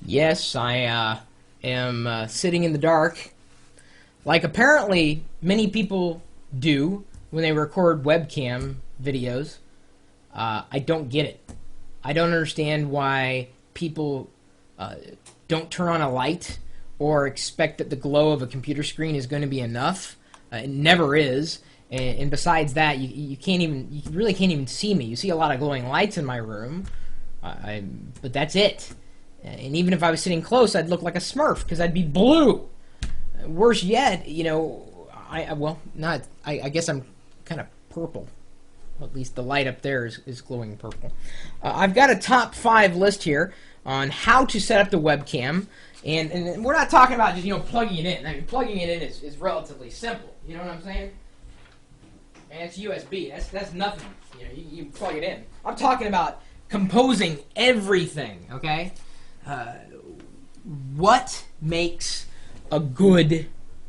Yes, I am sitting in the dark, like apparently many people do when they record webcam videos. I don't get it. I don't understand why people uh, don't turn on a light or expect that the glow of a computer screen is going to be enough. It never is. And besides that, you can't even, you really can't even see me. You see a lot of glowing lights in my room, but that's it. And even if I was sitting close, I'd look like a Smurf because I'd be blue. Worse yet, I guess I'm kind of purple. Well, at least the light up there is glowing purple. I've got a top 5 list here on how to set up the webcam. And we're not talking about just, plugging it in. I mean, plugging it in is relatively simple. You know what I'm saying? And it's USB. That's nothing. You plug it in. I'm talking about composing everything, okay? What makes a good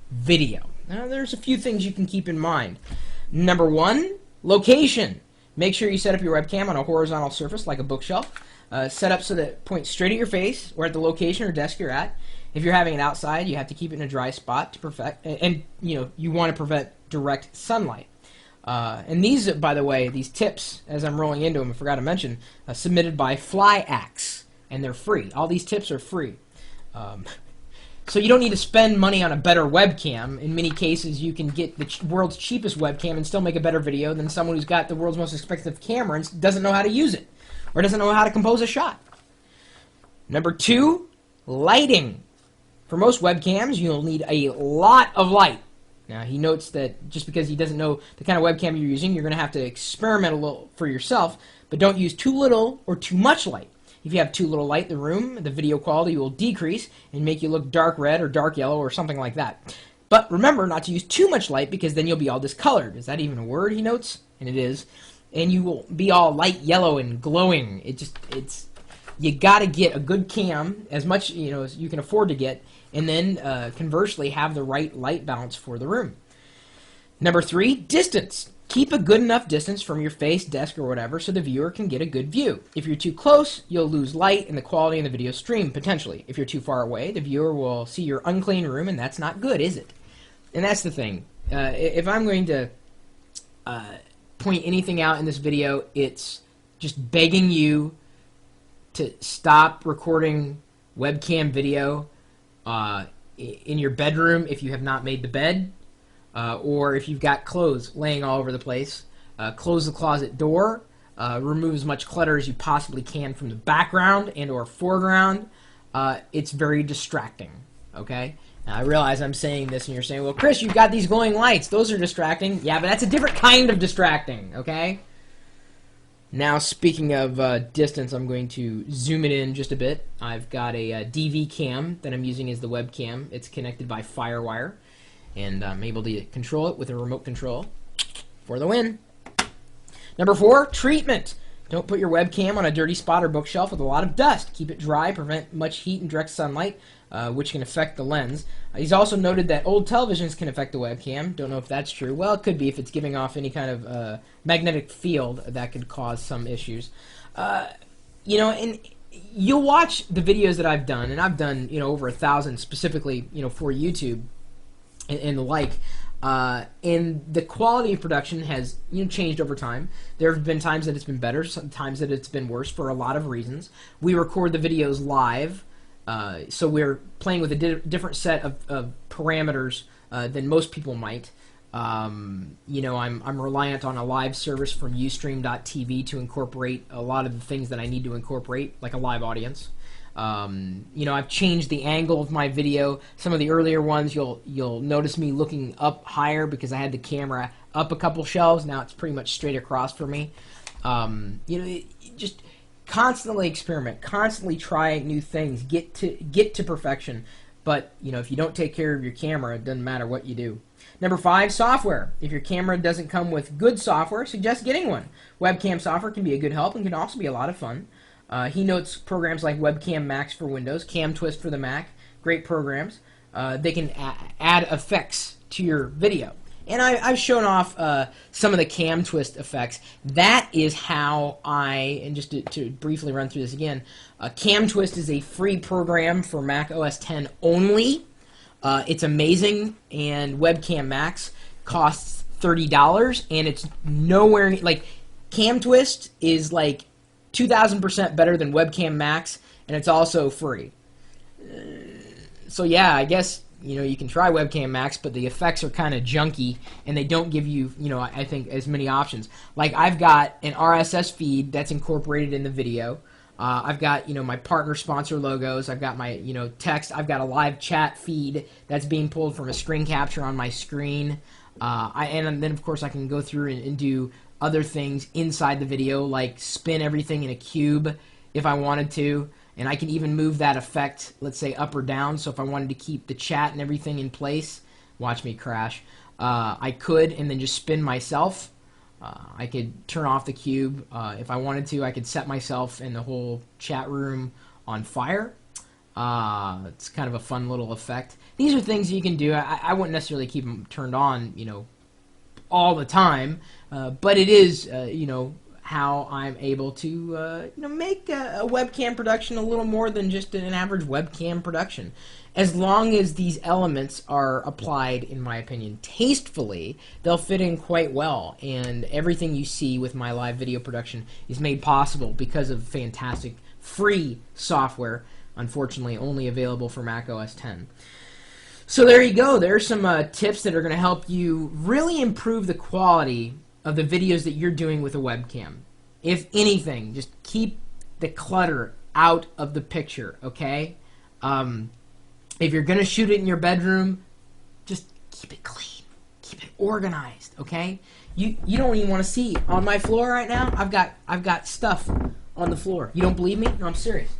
video? Now, there's a few things you can keep in mind. Number 1, location. Make sure you set up your webcam on a horizontal surface like a bookshelf. Set up so that it points straight at your face or at the location or desk you're at. If you're having it outside, you have to keep it in a dry spot to perfect, and you want to prevent direct sunlight. And these, by the way, these tips, as I'm rolling into them, I forgot to mention, submitted by FlyAxe, and they're free. All these tips are free. So you don't need to spend money on a better webcam. In many cases, you can get the world's cheapest webcam and still make a better video than someone who's got the world's most expensive camera and doesn't know how to use it, or doesn't know how to compose a shot. Number 2, lighting. For most webcams, you'll need a lot of light. Now, he notes that just because he doesn't know the kind of webcam you're using, you're going to have to experiment a little for yourself, but don't use too little or too much light. If you have too little light in the room, the video quality will decrease and make you look dark red or dark yellow or something like that. But remember not to use too much light because then you'll be all discolored. Is that even a word, he notes? And it is. And you will be all light yellow and glowing. You got to get a good cam, as much as you can afford to get, and then conversely have the right light balance for the room. Number 3, distance. Keep a good enough distance from your face, desk, or whatever so the viewer can get a good view. If you're too close, you'll lose light and the quality in the video stream, potentially. If you're too far away, the viewer will see your unclean room, and that's not good, is it? And that's the thing. If I'm going to point anything out in this video, it's just begging you to stop recording webcam video in your bedroom if you have not made the bed. Or if you've got clothes laying all over the place, close the closet door, remove as much clutter as you possibly can from the background and or foreground. It's very distracting, okay? Now, I realize I'm saying this and you're saying, well, Chris, you've got these glowing lights. Those are distracting. Yeah, but that's a different kind of distracting, okay? Now, speaking of distance, I'm going to zoom it in just a bit. I've got a DV cam that I'm using as the webcam. It's connected by FireWire. And I'm able to control it with a remote control for the win. Number 4, treatment. Don't put your webcam on a dirty spot or bookshelf with a lot of dust. Keep it dry, prevent much heat and direct sunlight, which can affect the lens. He's also noted that old televisions can affect the webcam. Don't know if that's true. Well, it could be if it's giving off any kind of magnetic field that could cause some issues. And you'll watch the videos that I've done, and I've done over 1,000 specifically for YouTube. And the like, and the quality of production has changed over time. There have been times that it's been better, sometimes that it's been worse for a lot of reasons. We record the videos live, so we're playing with a different set of parameters than most people might. I'm reliant on a live service from Ustream.tv to incorporate a lot of the things that I need to incorporate, like a live audience. I've changed the angle of my video. Some of the earlier ones, you'll notice me looking up higher because I had the camera up a couple shelves. Now it's pretty much straight across for me. Just constantly experiment, constantly try new things, get to perfection. But if you don't take care of your camera, it doesn't matter what you do. Number 5, software. If your camera doesn't come with good software, suggest getting one. Webcam software can be a good help and can also be a lot of fun. He notes programs like Webcam Max for Windows, Cam Twist for the Mac, great programs. They can add effects to your video. And I've shown off some of the cam twist effects. That is how and just to briefly run through this again, cam twist is a free program for Mac OS X only. It's amazing, and Webcam Max costs $30, and it's nowhere like cam twist is like 2,000% better than Webcam Max, and it's also free. So yeah, I guess you can try Webcam Max, but the effects are kind of junky, and they don't give you, I think, as many options. Like, I've got an RSS feed that's incorporated in the video. I've got, my partner sponsor logos. I've got my, text. I've got a live chat feed that's being pulled from a screen capture on my screen. And then, of course, I can go through and do other things inside the video, like spin everything in a cube if I wanted to. And I can even move that effect, let's say, up or down. So if I wanted to keep the chat and everything in place, watch me crash, I could, and then just spin myself. I could turn off the cube. If I wanted to, I could set myself and the whole chat room on fire. It's kind of a fun little effect. These are things you can do. I wouldn't necessarily keep them turned on, all the time. But it is, how I'm able to, make a webcam production a little more than just an average webcam production. As long as these elements are applied, in my opinion, tastefully, they'll fit in quite well. And everything you see with my live video production is made possible because of fantastic free software, unfortunately only available for Mac OS X. So there you go. There's some tips that are going to help you really improve the quality of the videos that you're doing with a webcam. If anything, just keep the clutter out of the picture, okay? If you're going to shoot it in your bedroom, just keep it clean. Keep it organized, okay? You don't even want to see on my floor right now. I've got stuff on the floor. You don't believe me? No, I'm serious.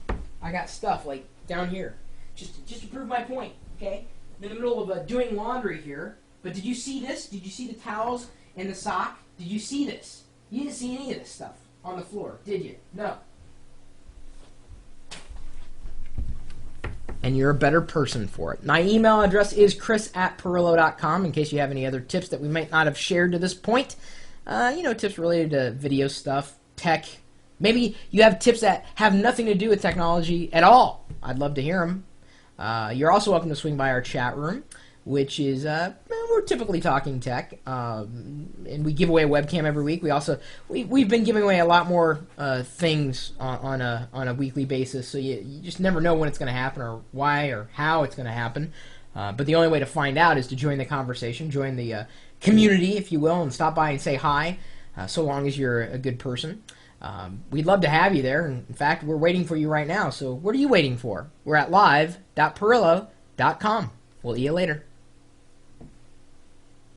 I got stuff like down here. Just to prove my point, okay? I'm in the middle of doing laundry here. But did you see this? Did you see the towels and the sock? Did you see this? You didn't see any of this stuff on the floor, did you? No. And you're a better person for it. My email address is chris@pirillo.com in case you have any other tips that we might not have shared to this point. Tips related to video stuff, tech. Maybe you have tips that have nothing to do with technology at all. I'd love to hear them. You're also welcome to swing by our chat room, which is, we're typically talking tech, and we give away a webcam every week. We've been giving away a lot more things on a weekly basis, so you just never know when it's going to happen or why or how it's going to happen. But the only way to find out is to join the conversation, join the community, if you will, and stop by and say hi, so long as you're a good person. We'd love to have you there. In fact, we're waiting for you right now, so what are you waiting for? We're at live.pirillo.com. We'll see you later.